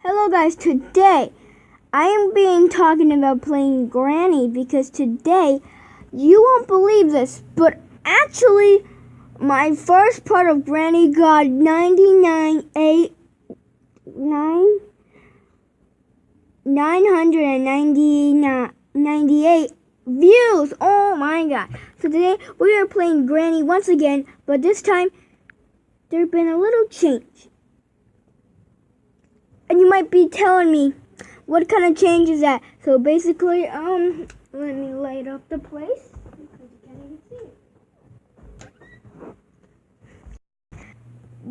Hello guys, today I am being talking about playing Granny because today you won't believe this, but actually my first part of Granny got 998 views. Oh my god. So today we are playing Granny once again, but this time there's been a little change. And you might be telling me, what kind of change is that? So basically, let me light up the place because you can't even see it.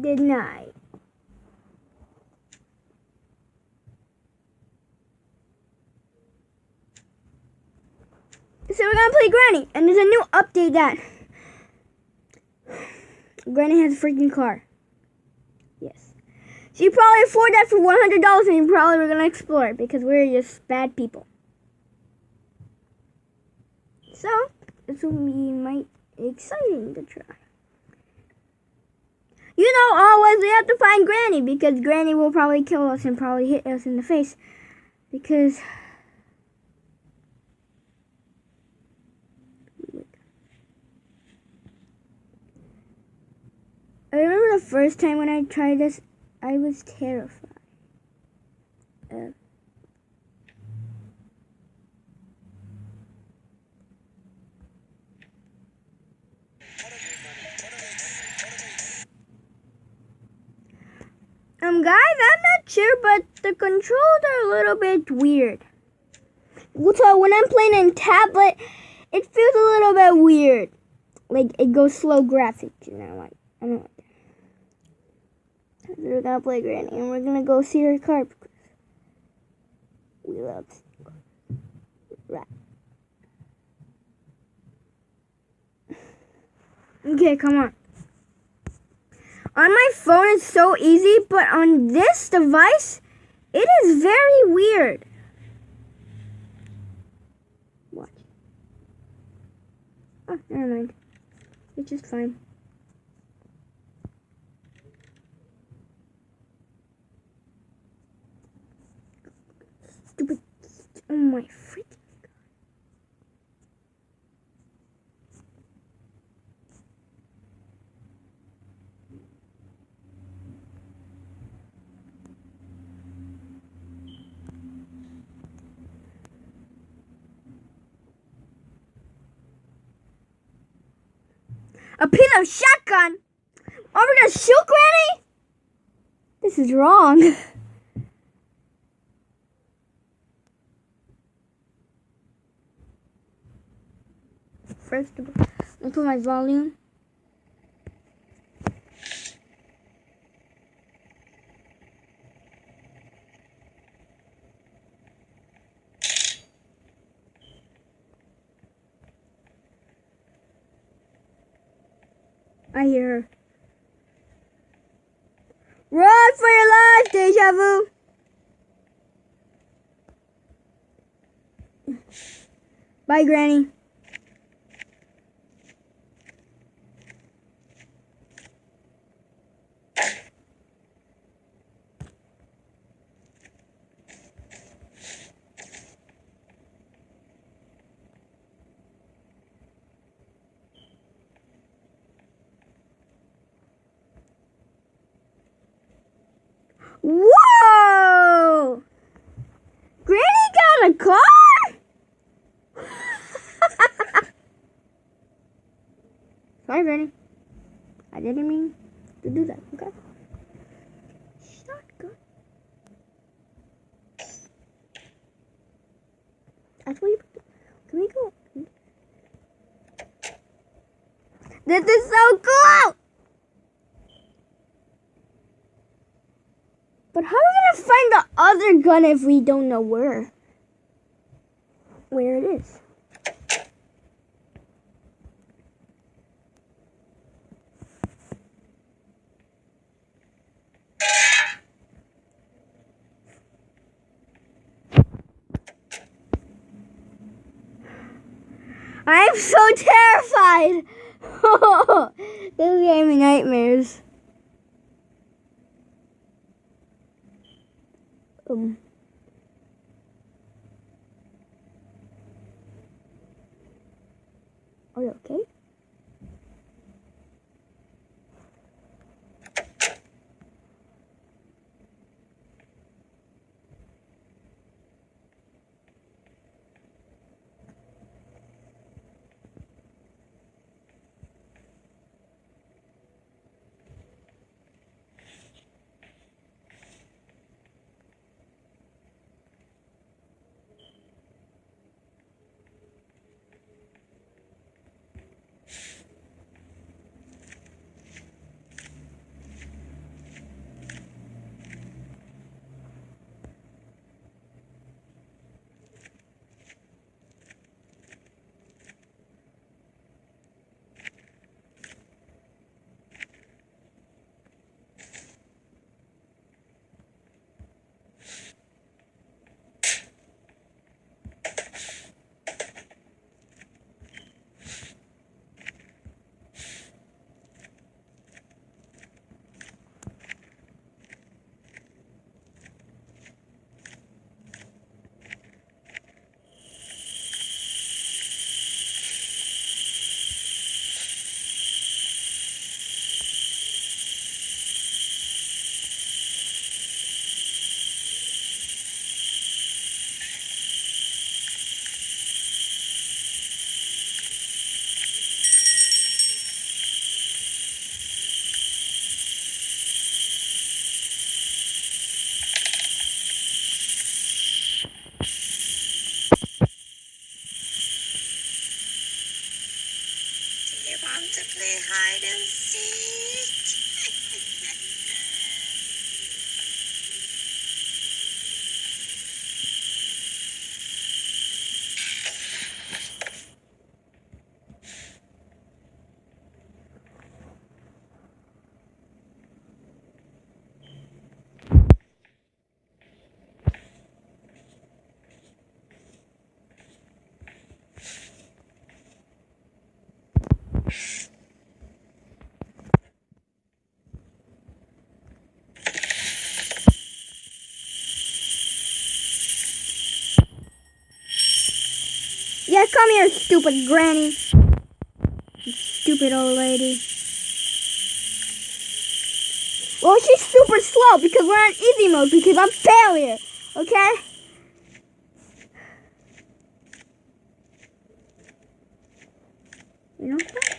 Good night. So we're gonna play Granny, and there's a new update that Granny has a freaking car. Yes. So you probably afford that for $100, and you probably were gonna explore it because we're just bad people. So this will be exciting to try. You know, always we have to find Granny because Granny will probably kill us and probably hit us in the face because I remember the first time when I tried this, I was terrified. Guys, I'm not sure, but the controls are a little bit weird. So when I'm playing on tablet, it feels a little bit weird. Like it goes slow graphics, you know, like I don't like that. We're gonna play Granny and we're gonna go see her car because we love rat. Okay, come on. On my phone it's so easy, but on this device it is very weird. Watch. Oh, never mind. It's just fine. Stupid. Oh my freaking god. A piece of shotgun? Are we gonna shoot Granny? This is wrong. First of all, let me put my volume. I hear her. Run for your life, Deja Vu! Bye, Granny. Whoa! Granny got a car? Sorry, Granny. I didn't mean to do that, okay? Shotgun. That's where you put it. Can we go? This is so cool! But how are we gonna find the other gun if we don't know where it is? I'm so terrified! This gave me nightmares. Um. Are you okay? You want to play hide and seek? Yeah, come here, stupid granny. You stupid old lady. Well, she's super slow because we're on easy mode because I'm failure. Okay? You know what?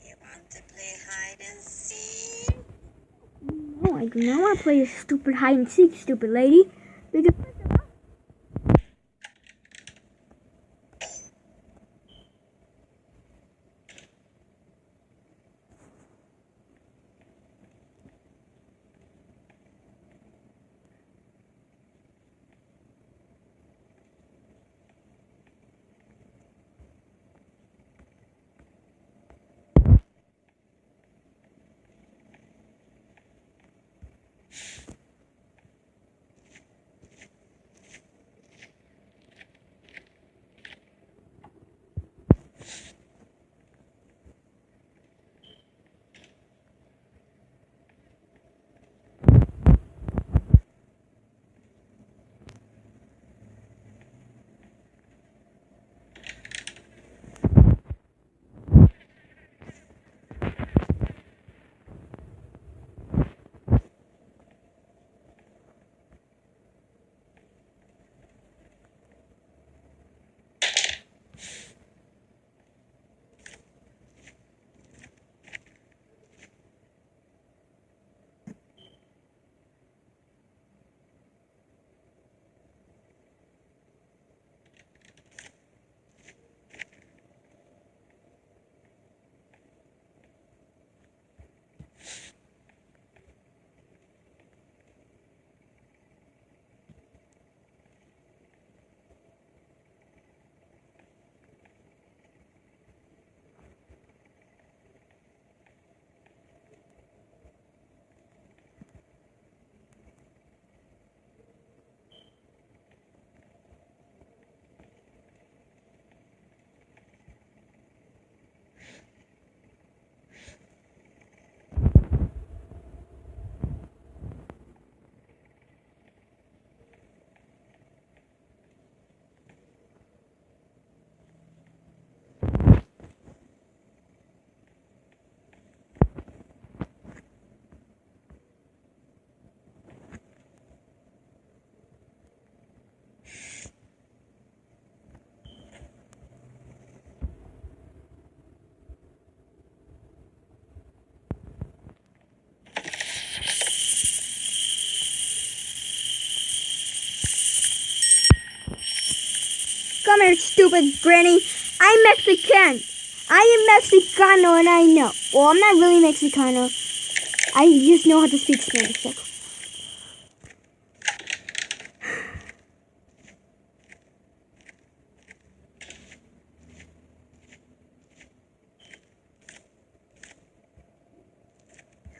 You want to play hide and seek? No, I do not want to play this stupid hide and seek, stupid lady. Because Come here, stupid granny. I'm Mexican. I am Mexicano and I know. Well, I'm not really Mexicano. I just know how to speak Spanish. So.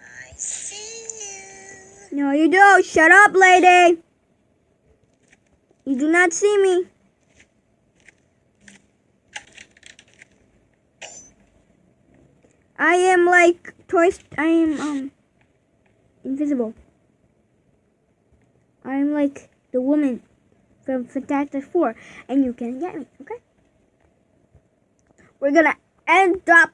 I see you. No, you don't. Shut up, lady. You do not see me. I am like I am invisible. I am like the woman from Fantastic Four, and you can't get me. Okay? We're gonna end up.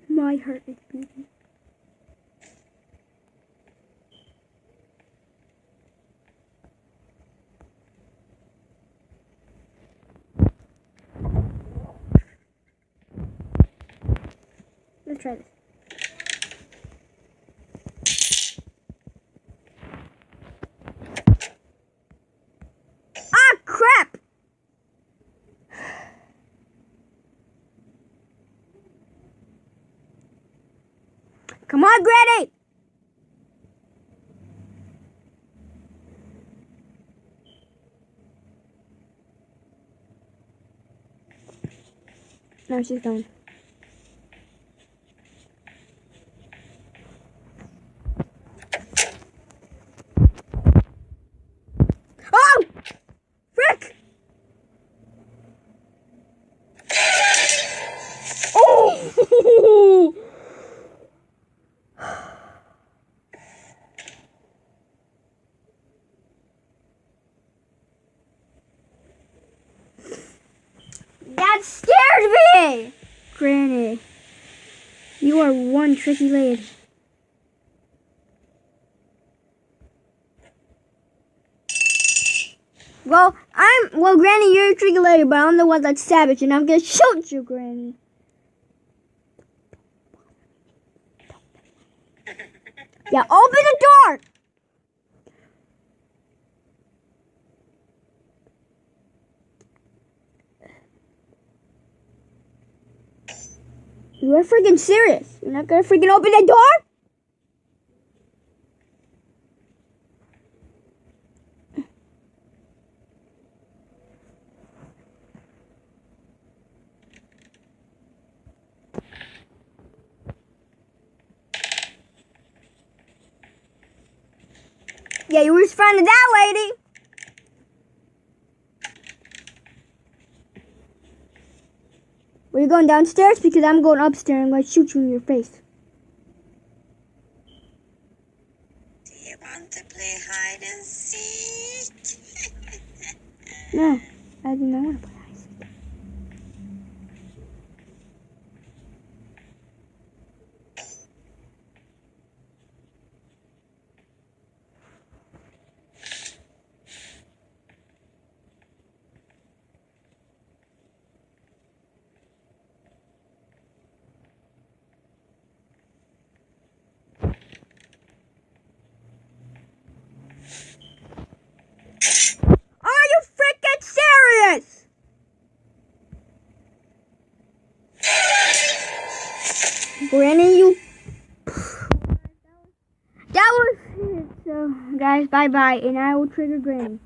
My heart is beating. Let's try this. Ah, crap! Come on, Granny! No, she's gone. Oh! Frick! Oh! That scared me! Granny, you are one tricky lady. Well, Granny, you're a tricky lady, but I'm the one that's savage, and I'm gonna shoot you, Granny. Yeah, open the door! You are freaking serious. You're not gonna freaking open the door? Yeah, you were just finding that lady. Well, you're going downstairs because I'm going upstairs. I'm going to shoot you in your face. Do you want to play hide and seek? No, I do not want to play hide and seek. Are you freaking serious? Granny, you... That was it. So, guys, bye-bye, and I will trigger Granny.